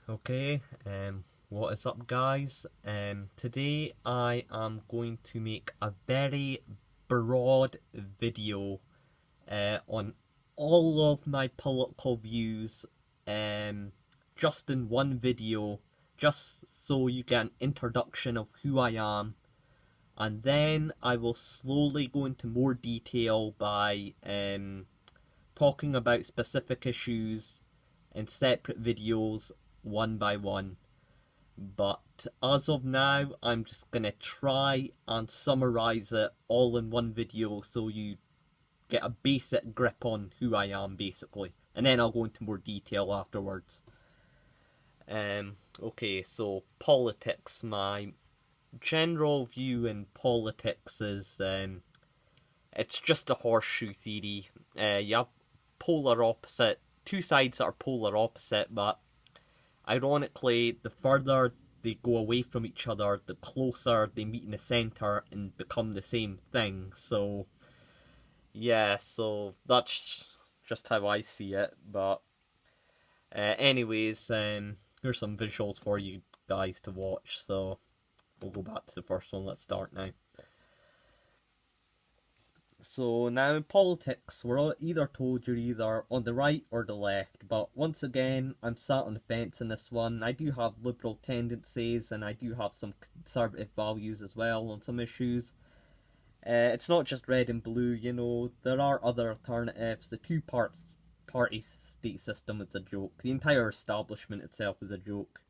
Okay, what is up, guys? Today I am going to make a very broad video on all of my political views, just in one video, just so you get an introduction of who I am, and then I will slowly go into more detail by talking about specific issues in separate videos one by one. But as of now, I'm just gonna try and summarize it all in one video so you get a basic grip on who I am, basically. And then I'll go into more detail afterwards. Okay, so politics. My general view in politics is it's just a horseshoe theory. You have polar opposite, two sides that are polar opposite, but ironically, the further they go away from each other, the closer they meet in the centre and become the same thing. So, yeah, so that's just how I see it. But, anyways, here's some visuals for you guys to watch. So, we'll go back to the first one. Let's start now. So now in politics, we're either told you're either on the right or the left, but once again, I'm sat on the fence in this one. I do have liberal tendencies and I do have some conservative values as well on some issues. It's not just red and blue, there are other alternatives. The two-party state system is a joke. The entire establishment itself is a joke.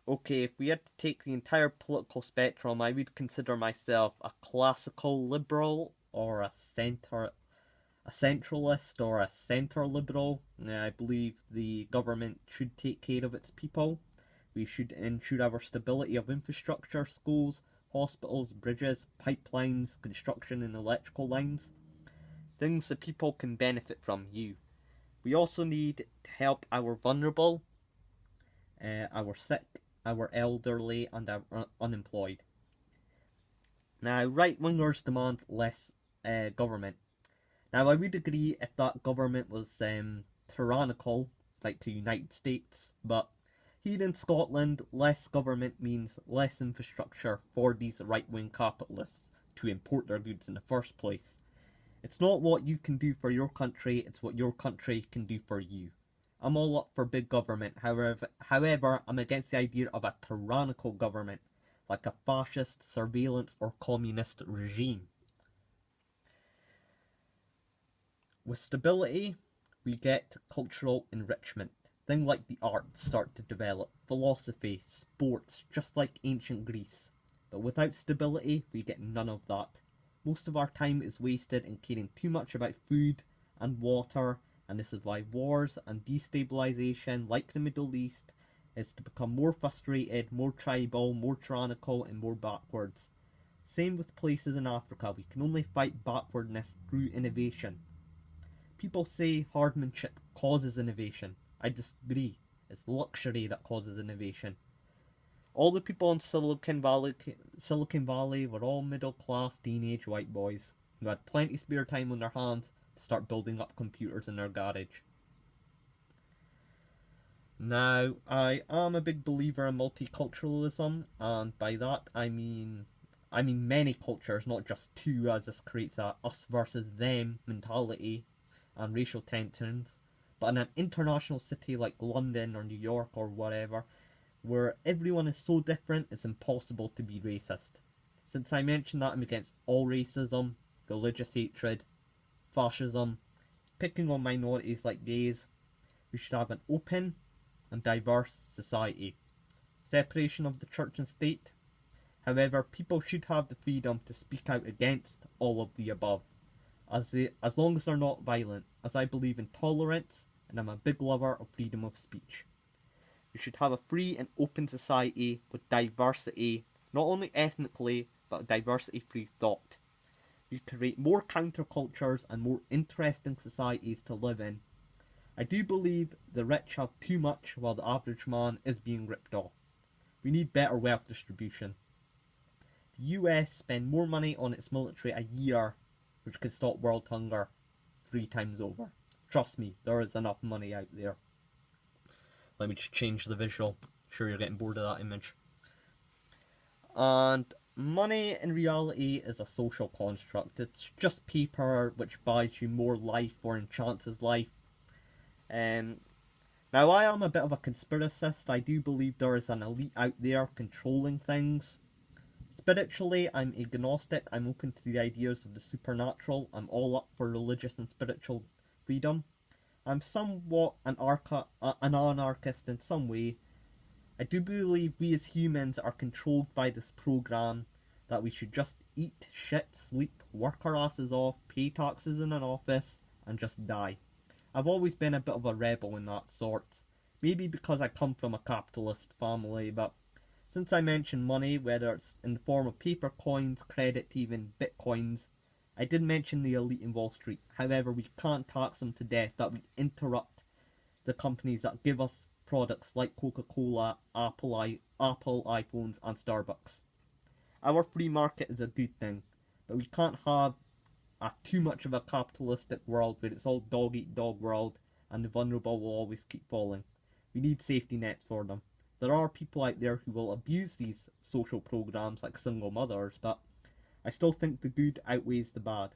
Okay, if we had to take the entire political spectrum, I would consider myself a classical liberal or a centralist or a centre liberal. I believe the government should take care of its people. We should ensure our stability of infrastructure, schools, hospitals, bridges, pipelines, construction and electrical lines. Things that people can benefit from. We also need to help our vulnerable, our sick, our elderly, and our unemployed. Now, right-wingers demand less government. Now, I would agree if that government was tyrannical, like the United States, but here in Scotland, less government means less infrastructure for these right-wing capitalists to import their goods in the first place. It's not what you can do for your country, it's what your country can do for you. I'm all up for big government, however, I'm against the idea of a tyrannical government, like a fascist, surveillance, or communist regime. With stability, we get cultural enrichment. Things like the arts start to develop, philosophy, sports, just like ancient Greece. But without stability, we get none of that. Most of our time is wasted in caring too much about food and water, and this is why wars and destabilization, like the Middle East, is to become more frustrated, more tribal, more tyrannical, and more backwards. Same with places in Africa, we can only fight backwardness through innovation. People say hardmanship causes innovation. I disagree. It's luxury that causes innovation. All the people in Silicon Valley were all middle-class teenage white boys who had plenty spare time on their hands to start building up computers in their garage. Now, I am a big believer in multiculturalism, and by that I mean many cultures, not just two, as this creates a us versus them mentality and racial tensions. But in an international city like London or New York or whatever, where everyone is so different, it's impossible to be racist. Since I mentioned that I'm against all racism, religious hatred, fascism, picking on minorities like gays, we should have an open and diverse society. Separation of the church and state. However, people should have the freedom to speak out against all of the above, as long as they're not violent, as I believe in tolerance and I'm a big lover of freedom of speech. We should have a free and open society with diversity, not only ethnically, but diversity-free thought. We create more countercultures and more interesting societies to live in. I do believe the rich have too much while the average man is being ripped off. We need better wealth distribution. The US spend more money on its military a year, which could stop world hunger 3 times over. Trust me, there is enough money out there. Let me just change the visual. Sure you're getting bored of that image. And money in reality is a social construct. It's just paper which buys you more life or enhances life. Um, Now I am a bit of a conspiracist. I do believe there is an elite out there controlling things. Spiritually, I'm agnostic. I'm open to the ideas of the supernatural. I'm all up for religious and spiritual freedom. I'm somewhat an anarchist in some way. I do believe we as humans are controlled by this program that we should just eat, shit, sleep, work our asses off, pay taxes in an office, and just die. I've always been a bit of a rebel in that sort. Maybe because I come from a capitalist family, but since I mentioned money, whether it's in the form of paper coins, credit, even bitcoins, I did mention the elite in Wall Street. However, we can't tax them to death that we interrupt the companies that give us products like Coca-Cola, Apple iPhones, and Starbucks. Our free market is a good thing, but we can't have too much of a capitalistic world where it's all dog eat dog world and the vulnerable will always keep falling. We need safety nets for them. There are people out there who will abuse these social programs like single mothers, but I still think the good outweighs the bad.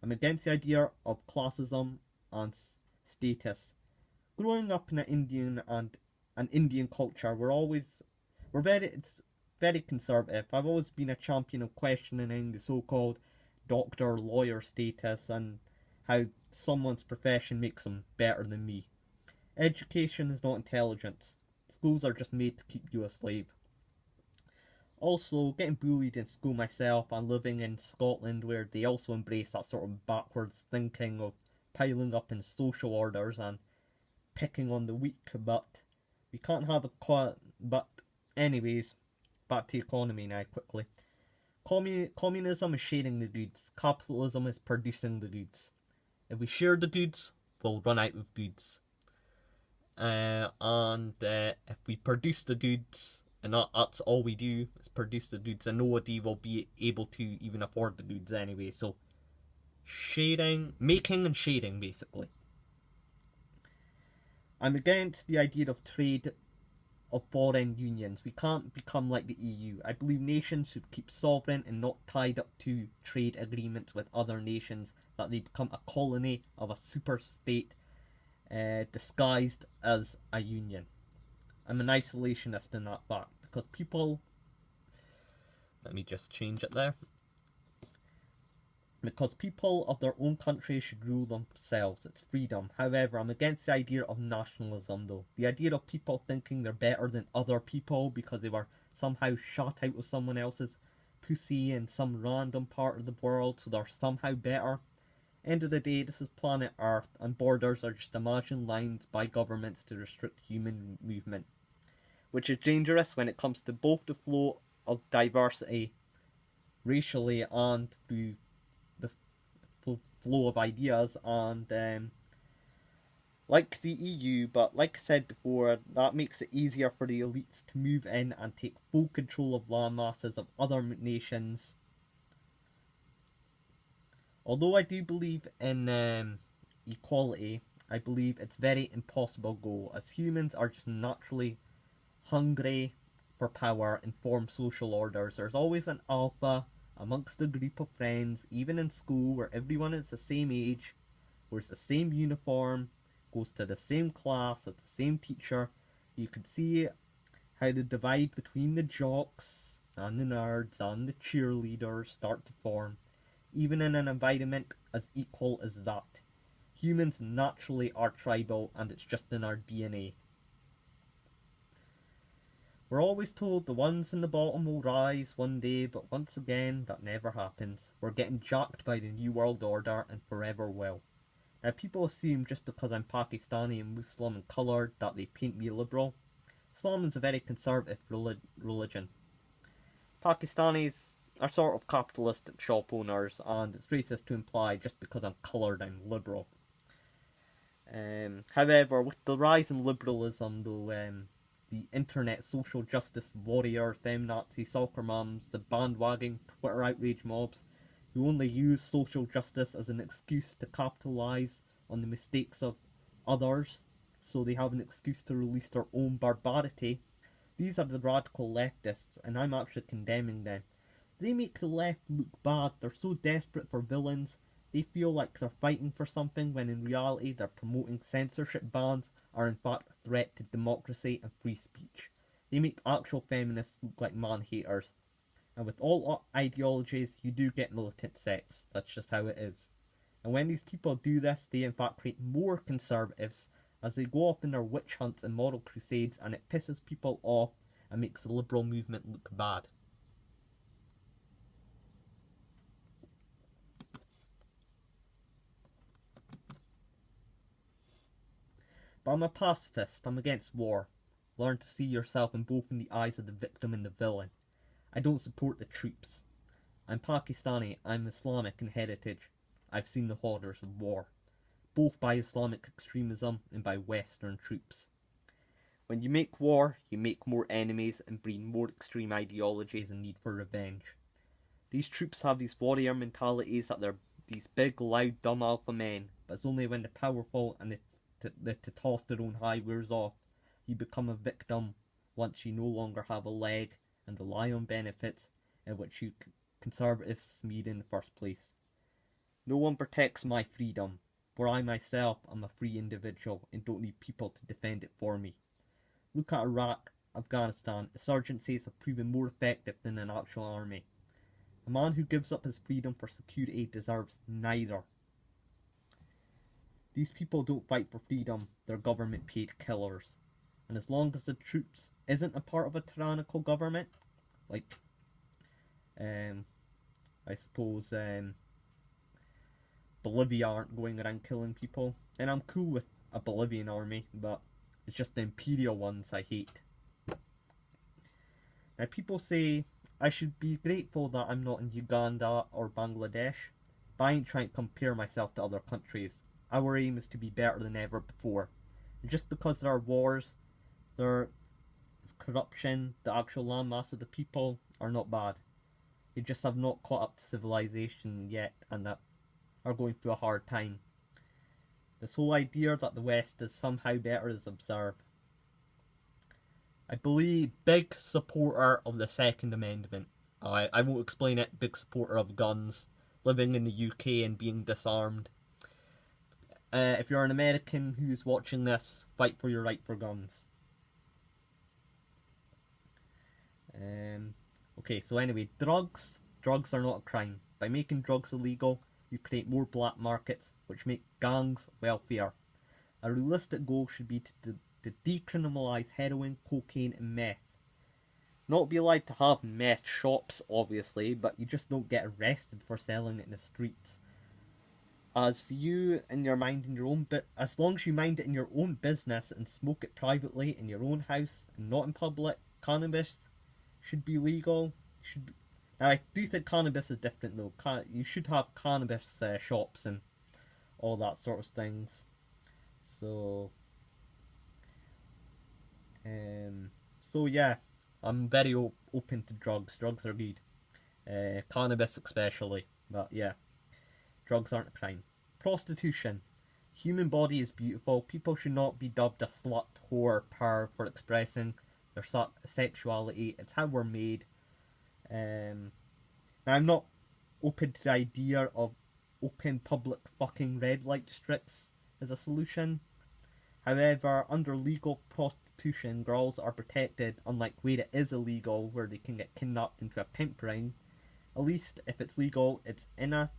I'm against the idea of classism and status. Growing up in an Indian culture, it's very conservative. I've always been a champion of questioning the so-called doctor lawyer status and how someone's profession makes them better than me. Education is not intelligence. Schools are just made to keep you a slave. Also, getting bullied in school myself and living in Scotland where they also embrace that sort of backwards thinking of piling up in social orders and picking on the weak, but we can't have but anyways, back to economy now quickly. Communism is sharing the goods. Capitalism is producing the goods. If we share the goods, we'll run out of goods. And if we produce the goods, and that's all we do is produce the goods, and nobody will be able to even afford the goods anyway. So, making and sharing basically. I'm against the idea of trade of foreign unions. We can't become like the EU. I believe nations should keep sovereign and not tied up to trade agreements with other nations, that they become a colony of a super state disguised as a union. I'm an isolationist in that fact because people. Let me just change it there. Because people of their own country should rule themselves. It's freedom. However, I'm against the idea of nationalism though. The idea of people thinking they're better than other people because they were somehow shot out of someone else's pussy in some random part of the world, so they're somehow better. End of the day, this is planet Earth, and borders are just imagined lines by governments to restrict human movement, which is dangerous when it comes to both the flow of diversity racially and through the flow of ideas, and like the EU, but like I said before, that makes it easier for the elites to move in and take full control of land masses of other nations. Although I do believe in equality, I believe it's very impossible goal, as humans are just naturally hungry for power and form social orders. There's always an alpha amongst a group of friends, even in school, where everyone is the same age, wears the same uniform, goes to the same class, with the same teacher. You can see how the divide between the jocks and the nerds and the cheerleaders start to form, even in an environment as equal as that. Humans naturally are tribal, and it's just in our DNA. We're always told the ones in the bottom will rise one day, but once again, that never happens. We're getting jacked by the New World Order and forever will. Now, people assume just because I'm Pakistani and Muslim and coloured that they paint me liberal. Islam is a very conservative religion. Pakistanis are sort of capitalistic shop owners, and it's racist to imply just because I'm coloured I'm liberal. However, with the rise in liberalism, though, the internet social justice warriors, feminazi soccer mums, the bandwagon Twitter outrage mobs, who only use social justice as an excuse to capitalise on the mistakes of others, so they have an excuse to release their own barbarity. These are the radical leftists, and I'm actually condemning them. They make the left look bad. They're so desperate for villains. They feel like they're fighting for something when in reality they're promoting censorship bans are in fact a threat to democracy and free speech. They make actual feminists look like man-haters. And with all ideologies, you do get militant sects. That's just how it is. And when these people do this, they in fact create more conservatives as they go off in their witch hunts and moral crusades, and it pisses people off and makes the liberal movement look bad. But I'm a pacifist. I'm against war. Learn to see yourself in both in the eyes of the victim and the villain. I don't support the troops. I'm Pakistani. I'm Islamic in heritage. I've seen the horrors of war, both by Islamic extremism and by Western troops. When you make war, you make more enemies and breed more extreme ideologies and need for revenge. These troops have these warrior mentalities that they're these big, loud, dumb alpha men, but it's only when the powerful and the testosterone high wears off, you become a victim once you no longer have a leg and rely on benefits in which you conservatives need in the first place. No one protects my freedom, for I myself am a free individual and don't need people to defend it for me. Look at Iraq, Afghanistan. Insurgencies have proven more effective than an actual army. A man who gives up his freedom for security deserves neither. These people don't fight for freedom, they're government paid killers. And as long as the troops isn't a part of a tyrannical government, like I suppose Bolivia aren't going around killing people, then I'm cool with a Bolivian army, but it's just the imperial ones I hate. Now people say I should be grateful that I'm not in Uganda or Bangladesh, but I ain't trying to compare myself to other countries. Our aim is to be better than ever before. And just because there are wars, there is corruption, the actual landmass of the people are not bad. They just have not caught up to civilization yet and that are going through a hard time. This whole idea that the West is somehow better is absurd. I believe big supporter of the Second Amendment. I won't explain it. Big supporter of guns, living in the UK and being disarmed. If you're an American who's watching this, fight for your right for guns. Okay, so anyway, drugs. Drugs are not a crime. By making drugs illegal, you create more black markets, which make gangs wealthier. A realistic goal should be to decriminalise heroin, cocaine and meth. Not be allowed to have meth shops, obviously, but you just don't get arrested for selling it in the streets. As you in your mind in your own as long as you mind it in your own business and smoke it privately in your own house and not in public, cannabis should be legal. Now I do think cannabis is different though. You should have cannabis shops and all that sort of things. So yeah, I'm very open to drugs. Drugs are good. Cannabis especially, but yeah. Drugs aren't a crime. Prostitution. Human body is beautiful. People should not be dubbed a slut, whore, perv for expressing their sexuality. It's how we're made. Now, I'm not open to the idea of open public fucking red light districts as a solution. However, under legal prostitution, girls are protected, unlike where it is illegal, where they can get kidnapped into a pimp ring. At least, if it's legal, it's in a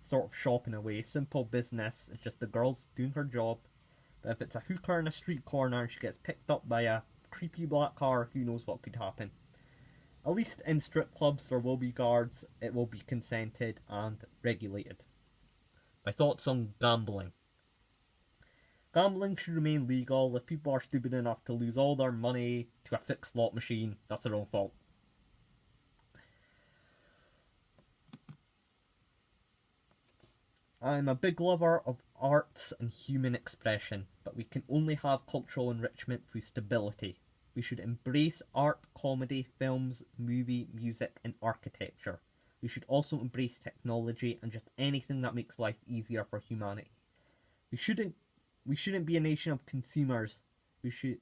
sort of shop in a way. Simple business. It's just the girl's doing her job. But if it's a hooker in a street corner and she gets picked up by a creepy black car, who knows what could happen. At least in strip clubs there will be guards. It will be consented and regulated. My thoughts on gambling. Gambling should remain legal. If people are stupid enough to lose all their money to a fixed slot machine, that's their own fault. I'm a big lover of arts and human expression, but we can only have cultural enrichment through stability. We should embrace art, comedy, films, movie, music, and architecture. We should also embrace technology and just anything that makes life easier for humanity. We shouldn't we shouldn't be a nation of consumers. We should